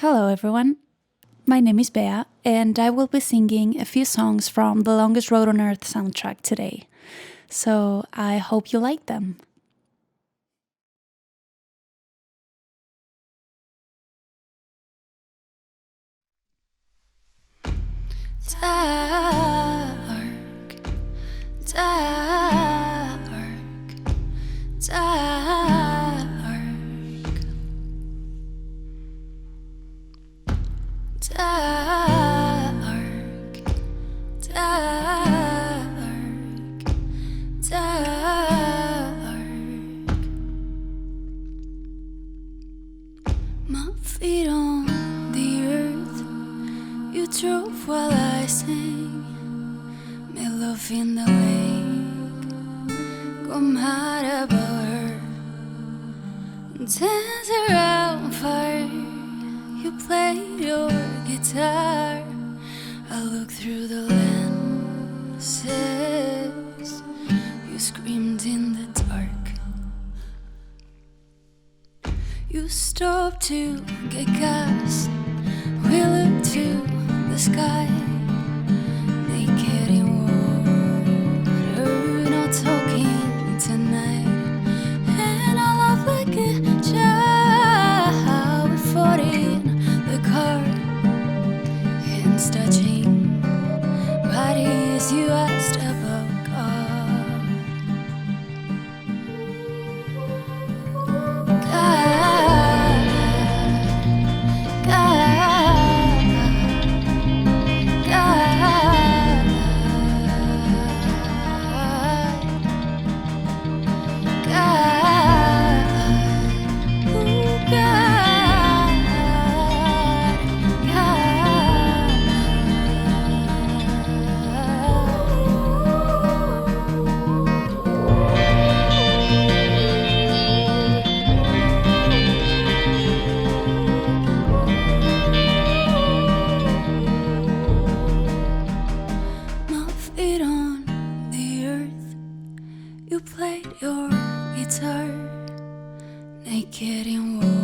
Hello, everyone. My name is Bea, and I will be singing a few songs from the Longest Road on Earth soundtrack today. So I hope you like them. Dark, dark, dark, dark, dark, dark. My feet on the earth, you drove while I sang. Made love in the lake, got mad about her. Dance around fire, you played your guitar. I looked through the lenses, you screamed in the dark. You stopped to get gas, we looked to the sky. Naked in water, not talking tonight. And I laughed like a child. We fought in the car, hands touching bodies. You asked about God. You played your guitar, naked in water.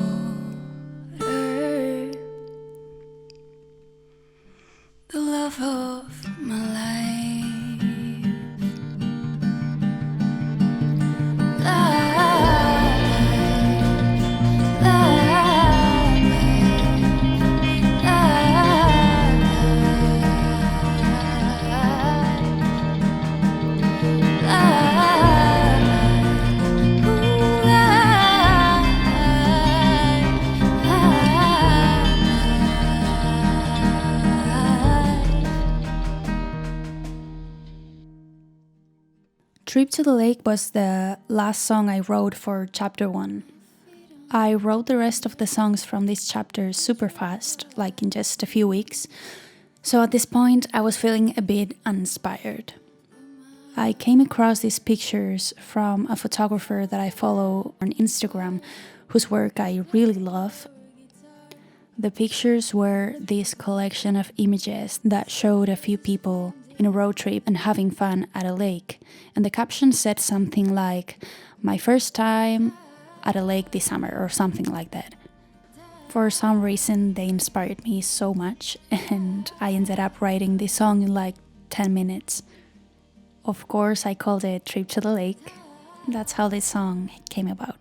The love of my life. Trip to the Lake was the last song I wrote for chapter 1. I wrote the rest of the songs from this chapter super fast, like in just a few weeks, so at this point I was feeling a bit uninspired. I came across these pictures from a photographer that I follow on Instagram, whose work I really love. The pictures were this collection of images that showed a few people in a road trip and having fun at a lake, and the caption said something like, "My first time at a lake this summer," or something like that. For some reason they inspired me so much, and I ended up writing this song in like 10 minutes. Of course I called it Trip to the Lake. That's how this song came about.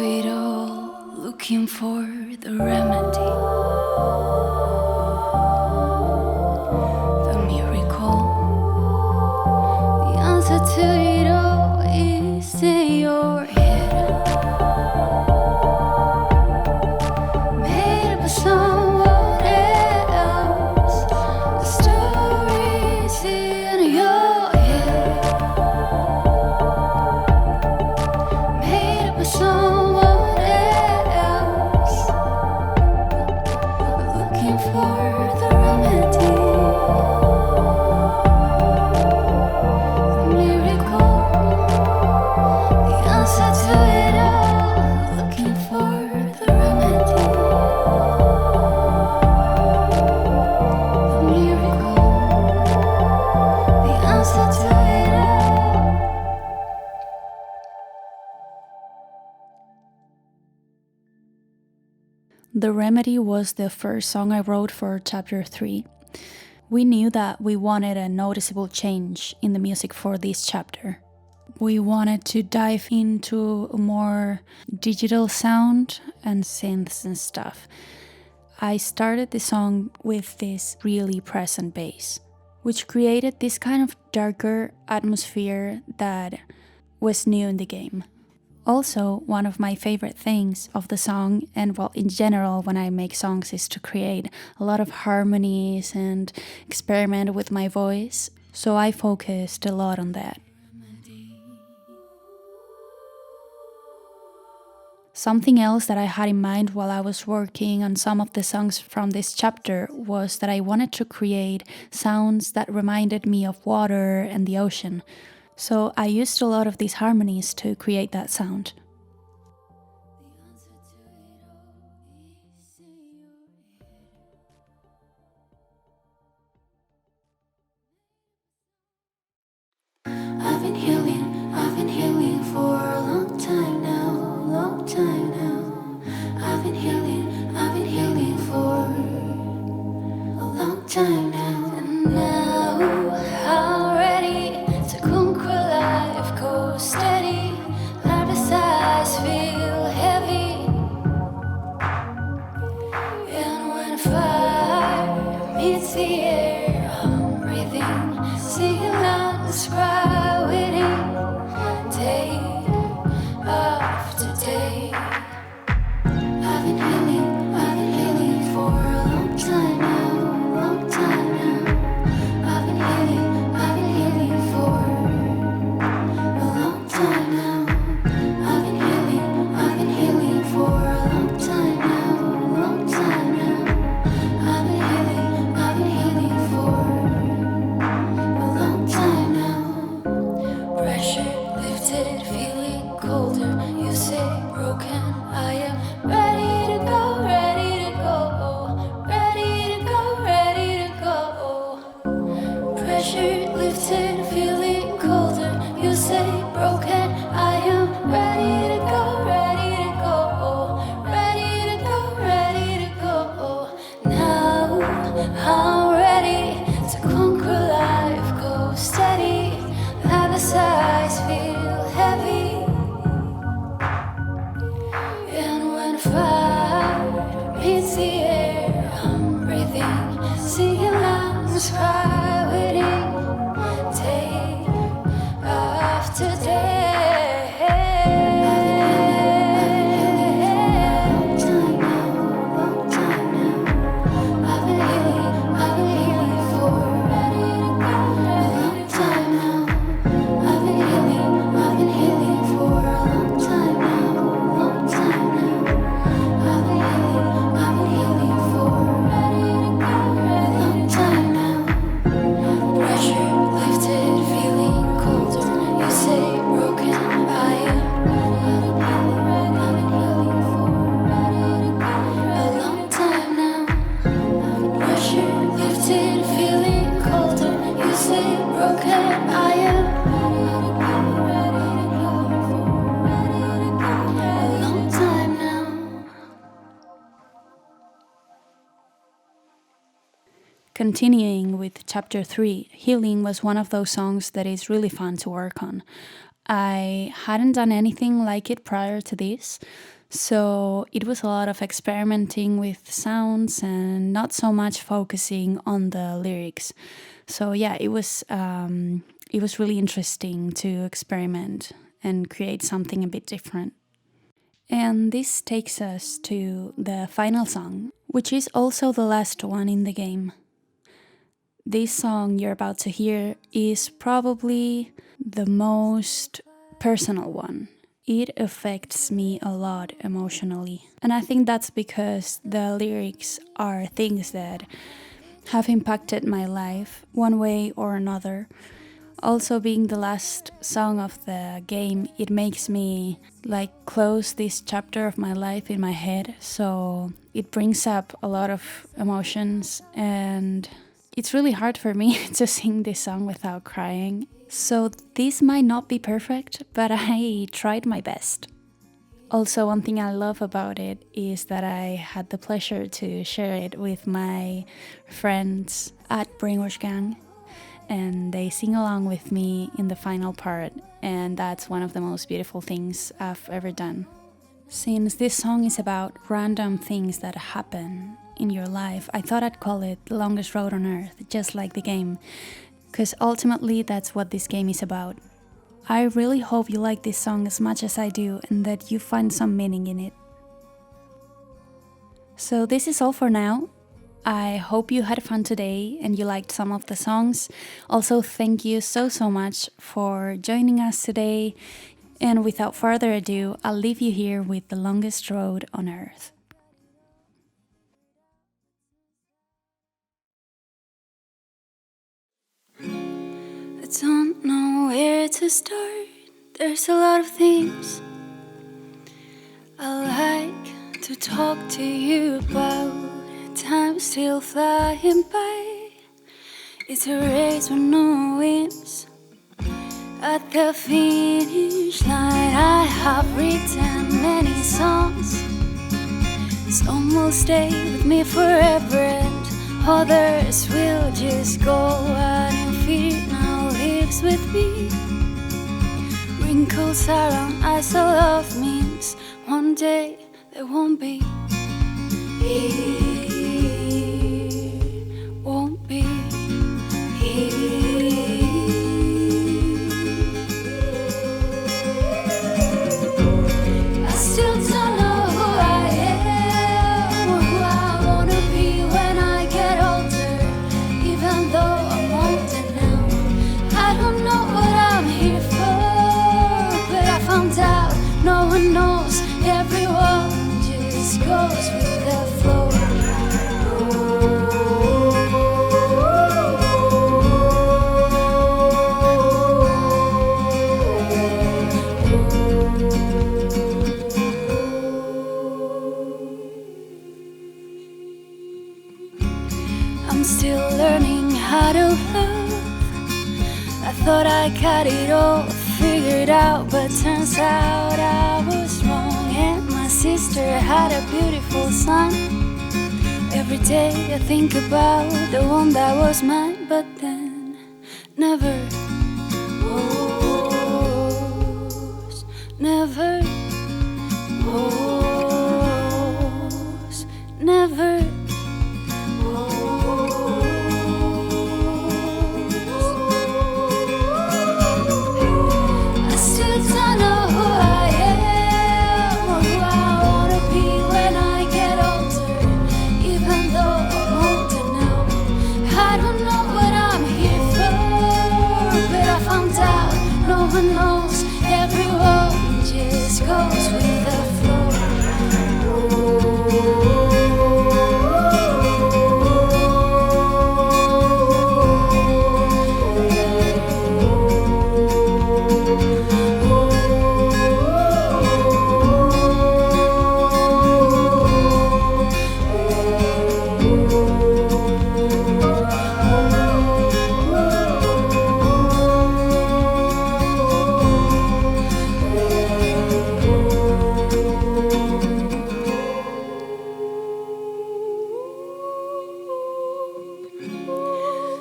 it all, looking for the remedy, the miracle. The answer to it all is in your head. Made up of someone else. The story's in your head. Made up of someone else. Looking for the remedy. The Remedy was the first song I wrote for Chapter 3. We knew that we wanted a noticeable change in the music for this chapter. We wanted to dive into a more digital sound and synths and stuff. I started the song with this really present bass, which created this kind of darker atmosphere that was new in the game. Also, one of my favorite things of the song, and well, in general, when I make songs, is to create a lot of harmonies and experiment with my voice. So I focused a lot on that. Something else that I had in mind while I was working on some of the songs from this chapter was that I wanted to create sounds that reminded me of water and the ocean. So I used a lot of these harmonies to create that sound. I've been healing for a long time now, long time now. I've been healing for a long time now. And now I'm ready to conquer life, go steady. Let the sighs feel heavy. And when fire meets the air, I'm breathing, singing out the sky, waiting day after day. I've been healing for a long time now, long time now. I've been healing for a long time now. I've been healing for a long time now, long time now. I've been healing for a long time now. Pressure lifted, feeling colder. You say broken, I am ready to go, ready to go, ready to go, ready to go. Pressure lifted, feeling colder. You say broken, I am ready to go, ready to go, ready to go, ready to go. Now I'm ready to conquer life, go steady. Let the sighs feel heavy. And when fire meets the air, I'm breathing, singing loud the sky, waiting day after day. Long time now, long time now. I've been healing for a long time now. I've been healing for a long time now, long time now. I've been healing for a long time now. Pressure lifted, feeling colder. You say broken, I am a long time now. Pressure lifted, feeling colder. You say broken, I am a long time now. Continuing with Chapter 3, Healing was one of those songs that is really fun to work on. I hadn't done anything like it prior to this, So it was a lot of experimenting with sounds and not so much focusing on the lyrics. So yeah, it was really interesting to experiment and create something a bit different. And this takes us to the final song, which is also the last one in the game. This song you're about to hear is probably the most personal one. It affects me a lot emotionally. And I think that's because the lyrics are things that have impacted my life one way or another. Also, being the last song of the game, it makes me like close this chapter of my life in my head. So it brings up a lot of emotions, and it's really hard for me to sing this song without crying. So this might not be perfect, but I tried my best. Also, one thing I love about it is that I had the pleasure to share it with my friends at Brainwash Gang, and they sing along with me in the final part, and that's one of the most beautiful things I've ever done. Since this song is about random things that happen in your life, I thought I'd call it The Longest Road on Earth, just like the game, because ultimately that's what this game is about. I really hope you like this song as much as I do and that you find some meaning in it. So this is all for now. I hope you had fun today and you liked some of the songs. Also, thank you so much for joining us today. And without further ado, I'll leave you here with The Longest Road on Earth. I don't know where to start. There's a lot of things I like to talk to you about. Time still flying by. It's a race with no wins. At the finish line, I have written many songs. Some will stay with me forever, and others will just go out and fear now lives with me. Wrinkles around eyes, so love means one day there won't be. Here won't be here. I still don't know who I am or who I wanna be when I get older, even though I'm older now. I don't know what I'm here for, but I found out no one knows. Everyone just goes with the flow. I'm still learning how to love. I thought I got it all figured out, but turns out I was wrong. And my sister had a beautiful son. Every day I think about the one that was mine, but then never was, never was, never was. I still don't know who I am or who I wanna be when I get older, even though I'm older now. I don't know what I'm here for, but I found out no one knows. Everyone just goes with the flow.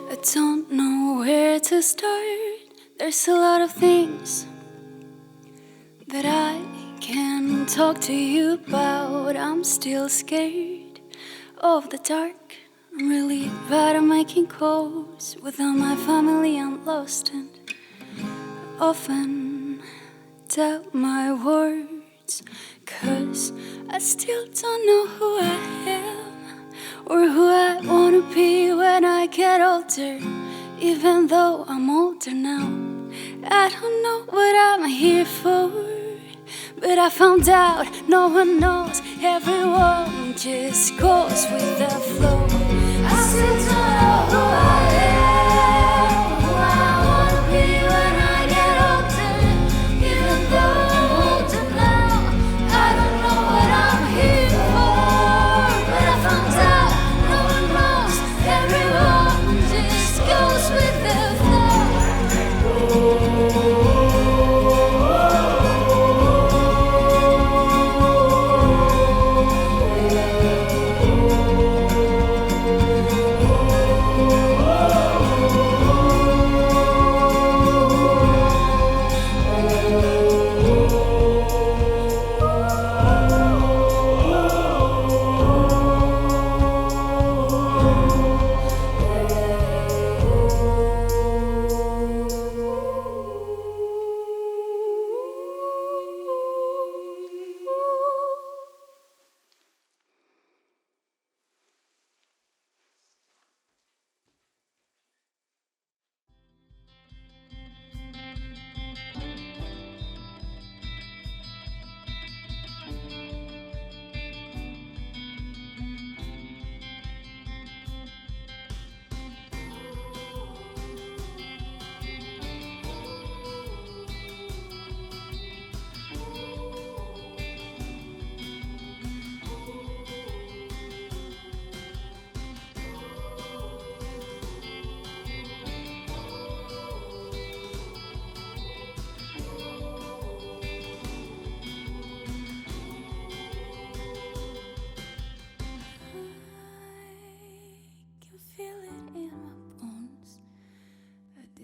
I don't know where to start. There's a lot of things that I can talk to you about. I'm still scared of the dark. I'm really bad at making calls. Without my family I'm lost and often doubt my words, 'cause I still don't know who I am or who I wanna be when I get older. Even though I'm older now, I don't know what I'm here for. But I found out no one knows, everyone just goes with the flow. I still don't know who I am, who I wanna be when I get older. Even though I'm older now, I don't know what I'm here for. But I found out no one knows, everyone just goes with the flow.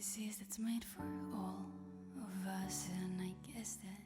Disease that's made for all of us, and I guess that